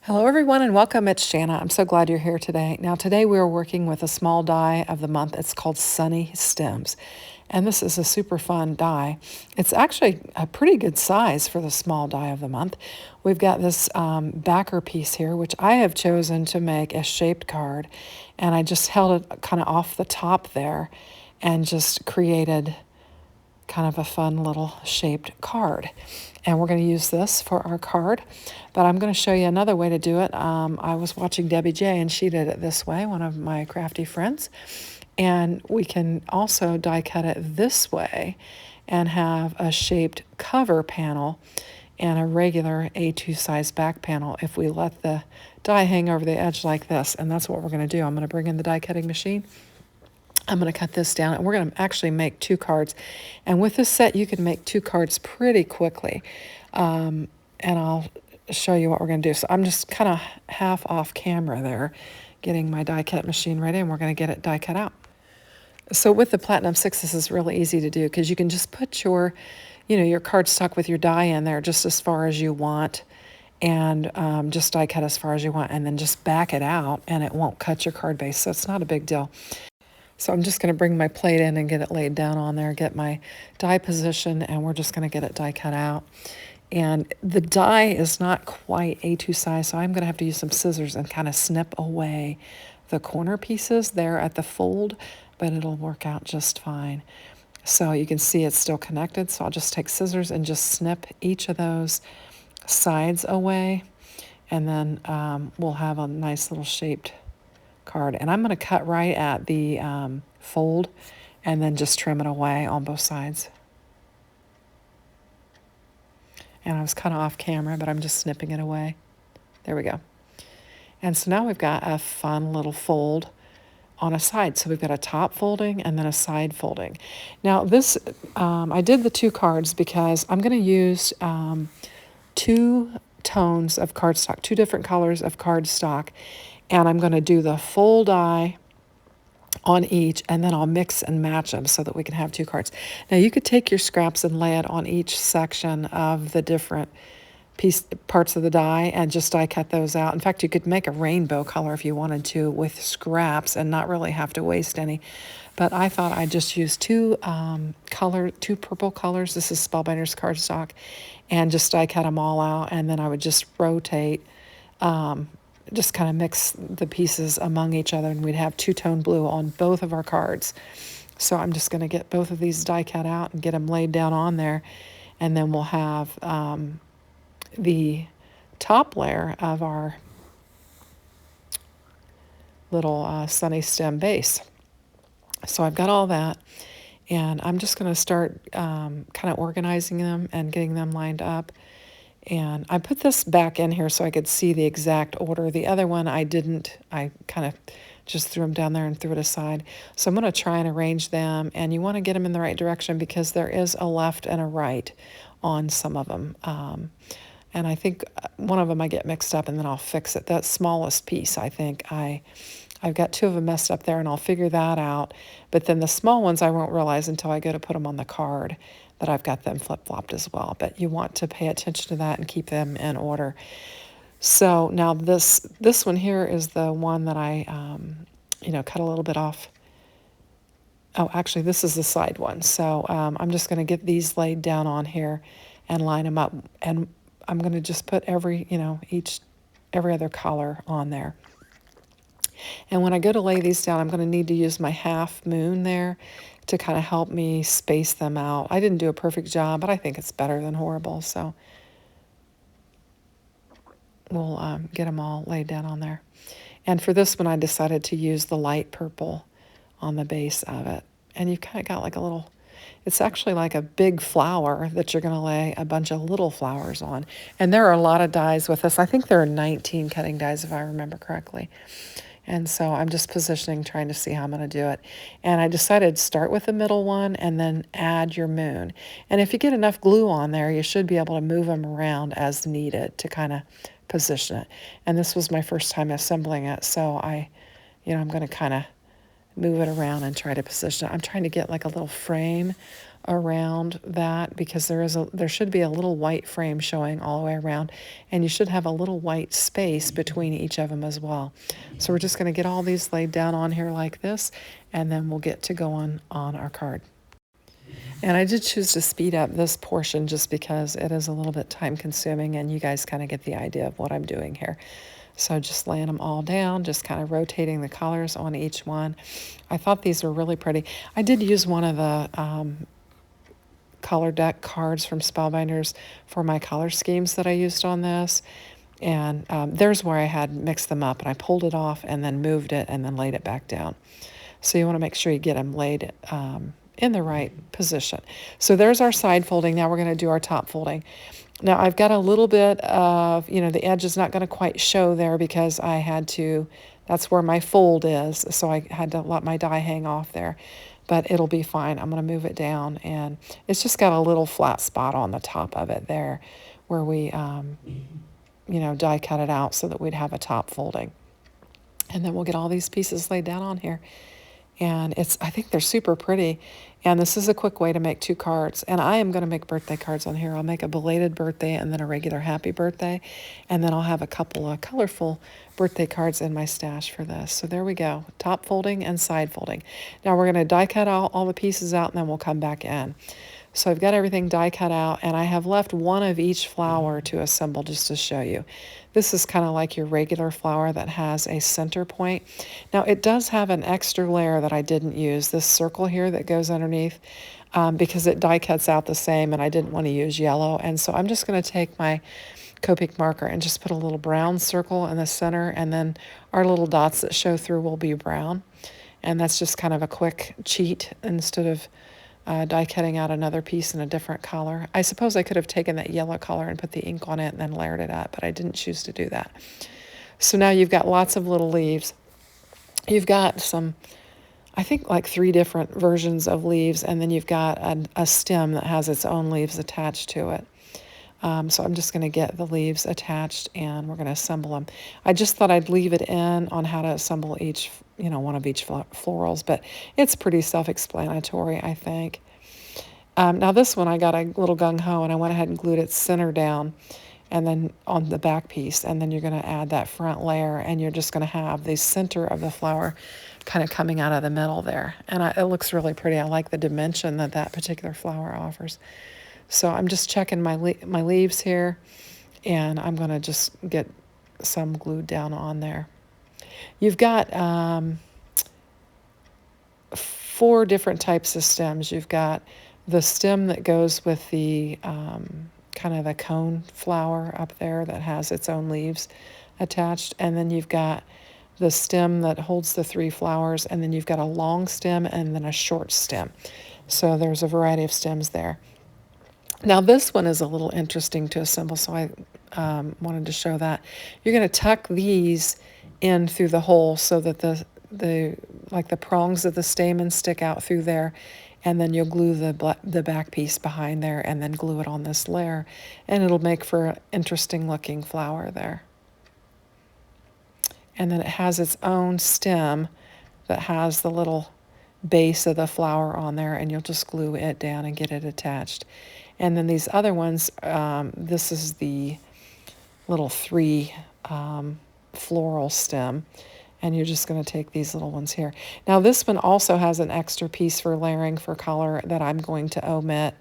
Hello everyone and welcome. It's Shanna. I'm so glad you're here today. Now today we are working with a small die of the month. It's called Sunny Stems. And this is a super fun die. It's actually a pretty good size for the small die of the month. We've got this backer piece here, which I have chosen to make a shaped card. And I just held it kind of off the top there and just created kind of a fun little shaped card. And we're going to use this for our card, but I'm going to show you another way to do it. I was watching Debbie J and she did it this way, one of my crafty friends. And we can also die cut it this way and have a shaped cover panel and a regular A2 size back panel if we let the die hang over the edge like this. And that's what we're going to do. I'm going to bring in the die cutting machine. I'm going to cut this down, and we're going to actually make 2 cards. And with this set, you can make 2 cards pretty quickly. And I'll show you what we're going to do. So I'm just kind of half off camera there, getting my die cut machine ready, and we're going to get it die cut out. So with the Platinum 6, this is really easy to do because you can just put your cardstock with your die in there just as far as you want, and just die cut as far as you want, and then just back it out, and it won't cut your card base, so it's not a big deal. So I'm just going to bring my plate in and get it laid down on there, get my die position, and we're just going to get it die cut out. And the die is not quite A2 size, so I'm going to have to use some scissors and kind of snip away the corner pieces there at the fold, but it'll work out just fine. So you can see it's still connected, so I'll just take scissors and just snip each of those sides away, and then we'll have a nice little shaped card. And I'm going to cut right at the fold and then just trim it away on both sides. And I was kind of off camera, but I'm just snipping it away. There we go. And so now we've got a fun little fold on a side. So we've got a top folding and then a side folding. Now this, I did the 2 cards because I'm going to use 2 tones of cardstock, 2 different colors of cardstock. And I'm going to do the full die on each, and then I'll mix and match them so that we can have 2 cards. Now you could take your scraps and lay it on each section of the different parts of the die and just die cut those out. In fact, you could make a rainbow color if you wanted to with scraps and not really have to waste any. But I thought I'd just use 2 purple colors. This is Spellbinders cardstock, and just die cut them all out, and then I would just rotate, just kind of mix the pieces among each other, and we'd have 2-tone blue on both of our cards. So I'm just going to get both of these die cut out and get them laid down on there, and then we'll have the top layer of our little sunny stem base. So I've got all that, and I'm just going to start kind of organizing them and getting them lined up. And I put this back in here so I could see the exact order. The other one I didn't. I kind of just threw them down there and threw it aside. So I'm going to try and arrange them, and you want to get them in the right direction because there is a left and a right on some of them. And I think one of them I get mixed up, and then I'll fix it. That smallest piece, I think I've got 2 of them messed up there, and I'll figure that out. But then the small ones I won't realize until I go to put them on the card that I've got them flip-flopped as well. But you want to pay attention to that and keep them in order. So now this one here is the one that I, cut a little bit off. Oh, actually, this is the side one. So I'm just going to get these laid down on here and line them up. And I'm going to just put every other color on there. And when I go to lay these down, I'm going to need to use my half moon there to kind of help me space them out. I didn't do a perfect job, but I think it's better than horrible. So we'll get them all laid down on there. And for this one, I decided to use the light purple on the base of it. And you've kind of got like a little, it's actually like a big flower that you're going to lay a bunch of little flowers on. And there are a lot of dies with this. I think there are 19 cutting dies if I remember correctly. And so I'm just positioning, trying to see how I'm going to do it. And I decided to start with the middle one and then add your moon. And if you get enough glue on there, you should be able to move them around as needed to kind of position it. And this was my first time assembling it, so I'm going to kind of move it around and try to position it. I'm trying to get like a little frame around that, because there should be a little white frame showing all the way around, and you should have a little white space between each of them as well. So we're just going to get all these laid down on here like this, and then we'll get to going on our card. And I did choose to speed up this portion just because it is a little bit time consuming, and you guys kind of get the idea of what I'm doing here. So just laying them all down, just kind of rotating the colors on each one. I thought these were really pretty. I did use one of the color deck cards from Spellbinders for my color schemes that I used on this. And there's where I had mixed them up, and I pulled it off and then moved it and then laid it back down. So you want to make sure you get them laid in the right position. So there's our side folding. Now we're going to do our top folding. Now I've got a little bit of, the edge is not going to quite show there because I had to, that's where my fold is. So I had to let my die hang off there, but it'll be fine. I'm going to move it down, and it's just got a little flat spot on the top of it there where we, die cut it out so that we'd have a top folding. And then we'll get all these pieces laid down on here. And I think they're super pretty. And this is a quick way to make 2 cards. And I am going to make birthday cards on here. I'll make a belated birthday and then a regular happy birthday. And then I'll have a couple of colorful birthday cards in my stash for this. So there we go. Top folding and side folding. Now we're going to die cut all the pieces out, and then we'll come back in. So I've got everything die cut out, and I have left one of each flower to assemble just to show you. This is kind of like your regular flower that has a center point. Now it does have an extra layer that I didn't use, this circle here that goes underneath, because it die cuts out the same, and I didn't want to use yellow. And so I'm just going to take my Copic marker and just put a little brown circle in the center, and then our little dots that show through will be brown. And that's just kind of a quick cheat instead of die cutting out another piece in a different color. I suppose I could have taken that yellow color and put the ink on it and then layered it up, but I didn't choose to do that. So now you've got lots of little leaves. You've got some, I think like 3 different versions of leaves, and then you've got a stem that has its own leaves attached to it. So I'm just going to get the leaves attached, and we're going to assemble them. I just thought I'd leave it in on how to assemble each, one of each florals, but it's pretty self-explanatory, I think. Now this one I got a little gung-ho, and I went ahead and glued its center down, and then on the back piece, and then you're going to add that front layer, and you're just going to have the center of the flower kind of coming out of the middle there. And it looks really pretty. I like the dimension that particular flower offers. So I'm just checking my leaves here, and I'm going to just get some glued down on there. You've got 4 different types of stems. You've got the stem that goes with the kind of the cone flower up there that has its own leaves attached, and then you've got the stem that holds the 3 flowers, and then you've got a long stem and then a short stem. So there's a variety of stems there. Now this one is a little interesting to assemble, so I wanted to show that. You're going to tuck these in through the hole so that the prongs of the stamen stick out through there, and then you'll glue the back piece behind there, and then glue it on this layer, and it'll make for an interesting looking flower there. And then it has its own stem that has the little base of the flower on there, and you'll just glue it down and get it attached. And then these other ones, this is the little 3 floral stem, and you're just going to take these little ones here. Now this one also has an extra piece for layering for color that I'm going to omit,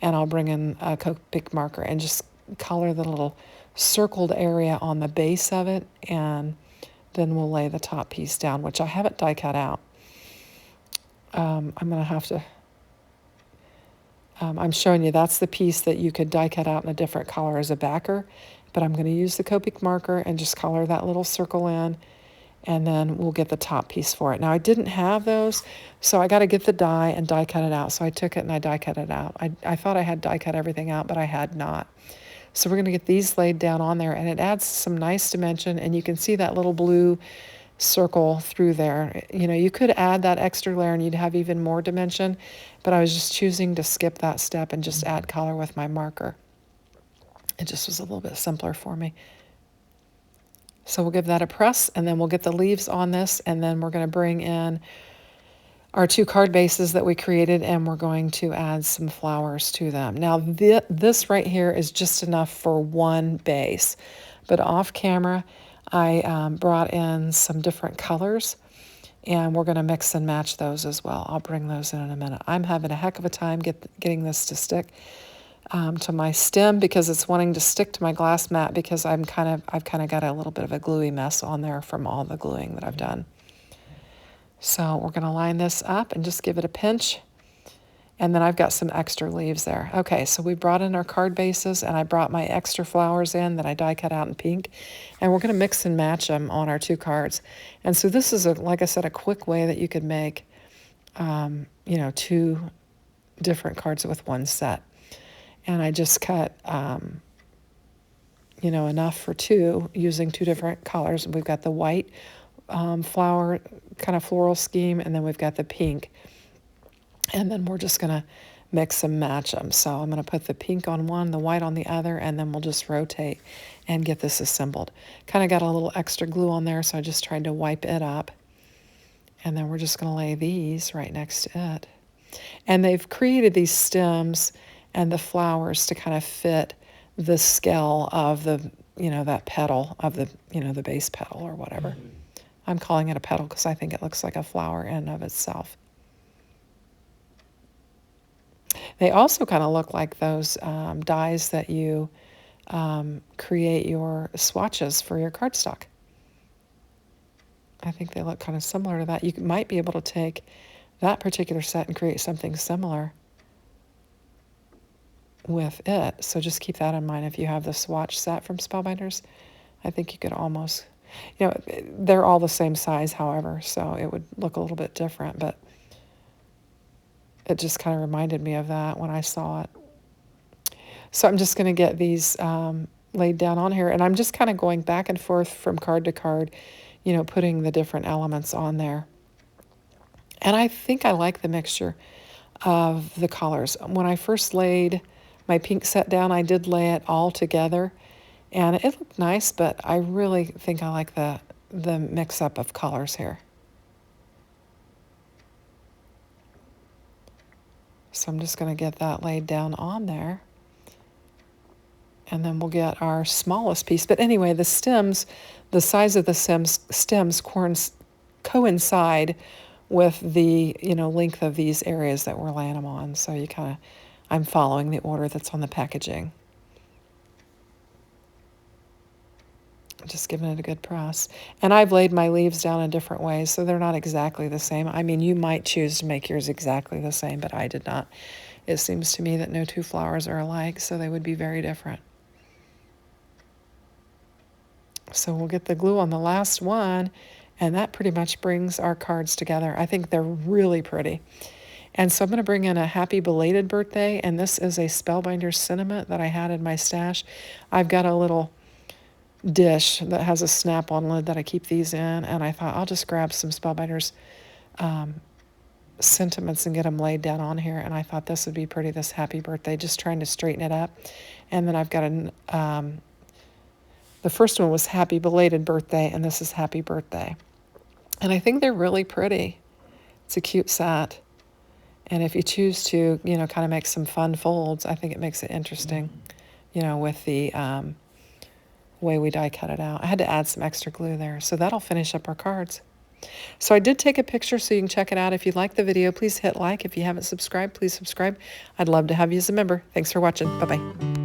and I'll bring in a Copic marker and just color the little circled area on the base of it, and then we'll lay the top piece down, which I haven't die cut out. I'm going to have to... I'm showing you that's the piece that you could die cut out in a different color as a backer, but I'm going to use the Copic marker and just color that little circle in, and then we'll get the top piece for it. Now I didn't have those, so I got to get the die and die cut it out. So I took it and I die cut it out. I thought I had die cut everything out, but I had not. So we're going to get these laid down on there, and it adds some nice dimension, and you can see that little blue circle through there. You could add that extra layer and you'd have even more dimension, but I was just choosing to skip that step and just add color with my marker. It just was a little bit simpler for me. So we'll give that a press, and then we'll get the leaves on this, and then we're going to bring in our 2 card bases that we created, and we're going to add some flowers to them. Now this right here is just enough for one base, but off camera I brought in some different colors, and we're going to mix and match those as well. I'll bring those in a minute. I'm having a heck of a time getting this to stick to my stem because it's wanting to stick to my glass mat because I've kind of got a little bit of a gluey mess on there from all the gluing that I've done. So we're going to line this up and just give it a pinch. And then I've got some extra leaves there. Okay, so we brought in our card bases, and I brought my extra flowers in that I die cut out in pink. And we're going to mix and match them on our 2 cards. And so this is, like I said, a quick way that you could make, 2 different cards with one set. And I just cut, enough for 2 using 2 different colors. We've got the white flower kind of floral scheme, and then we've got the pink. And then we're just going to mix and match them. So I'm going to put the pink on one, the white on the other, and then we'll just rotate and get this assembled. Kind of got a little extra glue on there, so I just tried to wipe it up. And then we're just going to lay these right next to it. And they've created these stems and the flowers to kind of fit the scale of the, that petal of the, the base petal or whatever. I'm calling it a petal because I think it looks like a flower in and of itself. They also kind of look like those dies that you create your swatches for your cardstock. I think they look kind of similar to that. You might be able to take that particular set and create something similar with it. So just keep that in mind if you have the swatch set from Spellbinders. I think you could almost, they're all the same size, however, so it would look a little bit different, but it just kind of reminded me of that when I saw it. So I'm just going to get these laid down on here, and I'm just kind of going back and forth from card to card, putting the different elements on there. And I think I like the mixture of the colors. When I first laid my pink set down, I did lay it all together, and it looked nice, but I really think I like the mix-up of colors here. So I'm just going to get that laid down on there. And then we'll get our smallest piece. But anyway, the stems, the size of the stems coincide with the, length of these areas that we're laying them on. So I'm following the order that's on the packaging. Just giving it a good press. And I've laid my leaves down in different ways, so they're not exactly the same. I mean, you might choose to make yours exactly the same, but I did not. It seems to me that no 2 flowers are alike, so they would be very different. So we'll get the glue on the last one, and that pretty much brings our cards together. I think they're really pretty. And so I'm going to bring in a happy belated birthday, and this is a Spellbinders sentiment that I had in my stash. I've got a little dish that has a snap-on lid that I keep these in, and I thought I'll just grab some Spellbinders sentiments and get them laid down on here, and I thought this would be pretty, this happy birthday, just trying to straighten it up. And then I've got the first one was happy belated birthday, and this is happy birthday. And I think they're really pretty. It's a cute set. And if you choose to, kind of make some fun folds, I think it makes it interesting, with the way we die cut it out. I had to add some extra glue there. So that'll finish up our cards. So I did take a picture so you can check it out. If you like the video, please hit like. If you haven't subscribed, please subscribe. I'd love to have you as a member. Thanks for watching. Bye-bye.